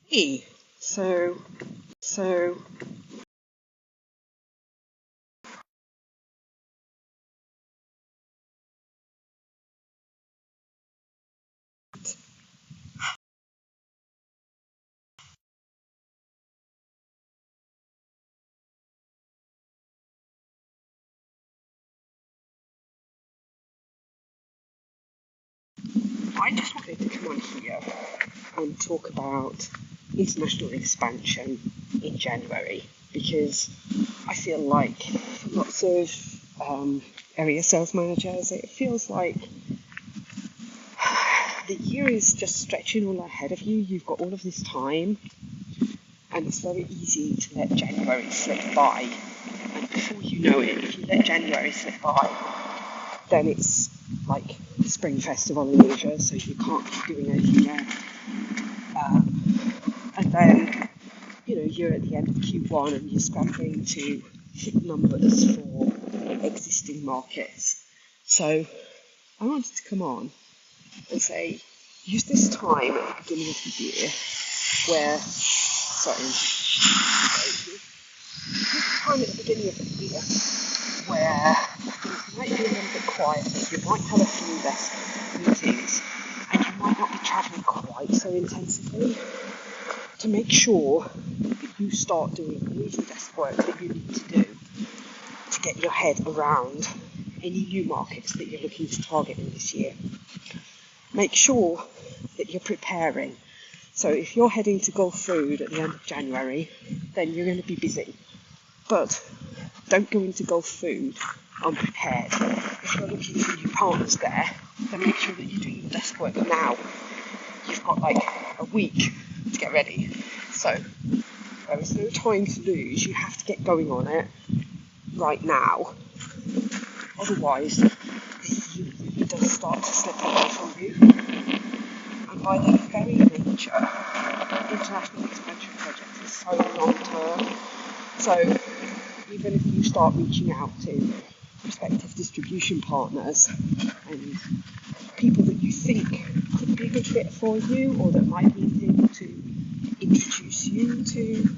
Hey, so I just wanted to come on here and talk about international expansion in January because I feel like for lots of area sales managers, it feels like the year is just stretching all ahead of you. You've got all of this time, and it's very easy to let January slip by. And before you know it, if you let January slip by, then it's like the Spring Festival in Asia, so you can't keep doing anything there. And then, you're at the end of Q1 and you're scrambling to hit numbers for existing markets. So I wanted to come on and say, use this time at the beginning of the year where, use the time at the beginning of the year where things might be a little bit quieter. You might have a few less meetings and you might not be travelling quite so intensively, to make sure that you start doing the really desk work that you need to do to get your head around any new markets that you're looking to target in this year. Make sure that you're preparing. So if you're heading to Gulf Food at the end of January, then you're going to be busy. But don't go into Gulf Food unprepared. If you're looking for new partners there, then make sure that you're doing your desk work now. You've got like a week to get ready. So there is no time to lose. You have to get going on it right now. Otherwise, the year does start to slip away from you. And by their very nature, international expansion projects are so long term. So even if you start reaching out to prospective distribution partners and people that you think could be a good fit for you, or that might be able to introduce you to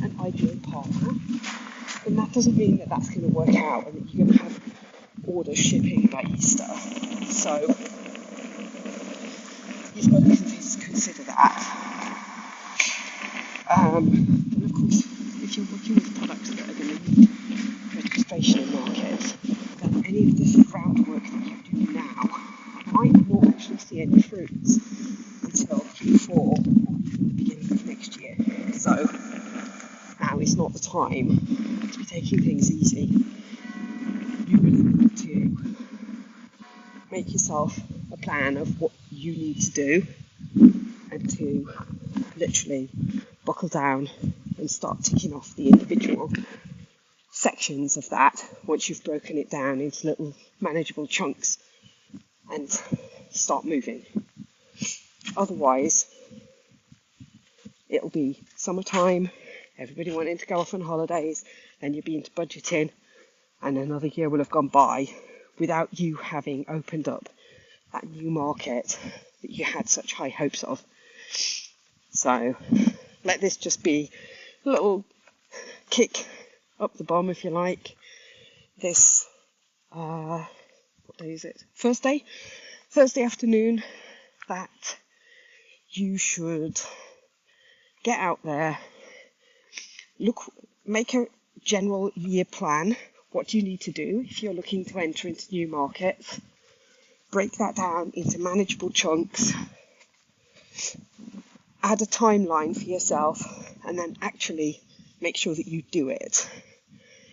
an ideal partner, then that doesn't mean that that's going to work out and that you're going to have orders shipping by Easter. So you've got to consider that. And of course, if you're working with products that are going to need registration in markets, then any of this groundwork that you do now might not actually see any fruits until Q4 or even the beginning of next year. So now is not the time to be taking things easy. You really need to make yourself a plan of what you need to do and to literally buckle down and start ticking off the individual sections of that once you've broken it down into little manageable chunks and start moving. Otherwise, it'll be summertime, everybody wanting to go off on holidays, and you'll be into budgeting, and another year will have gone by without you having opened up that new market that you had such high hopes of. So let this just be a little kick up the bum, if you like. This, what day is it? Thursday afternoon, that you should get out there, make a general year plan. What do you need to do if you're looking to enter into new markets? Break that down into manageable chunks. Add a timeline for yourself, and then actually make sure that you do it.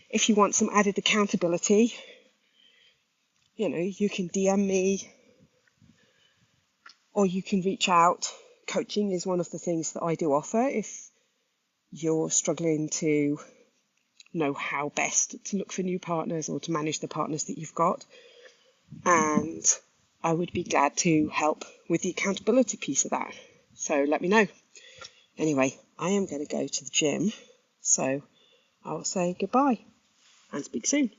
If you want some added accountability, you can DM me or you can reach out. Coaching is one of the things that I do offer if you're struggling to know how best to look for new partners or to manage the partners that you've got. And I would be glad to help with the accountability piece of that. So let me know. Anyway, I am going to go to the gym, so I'll say goodbye and speak soon.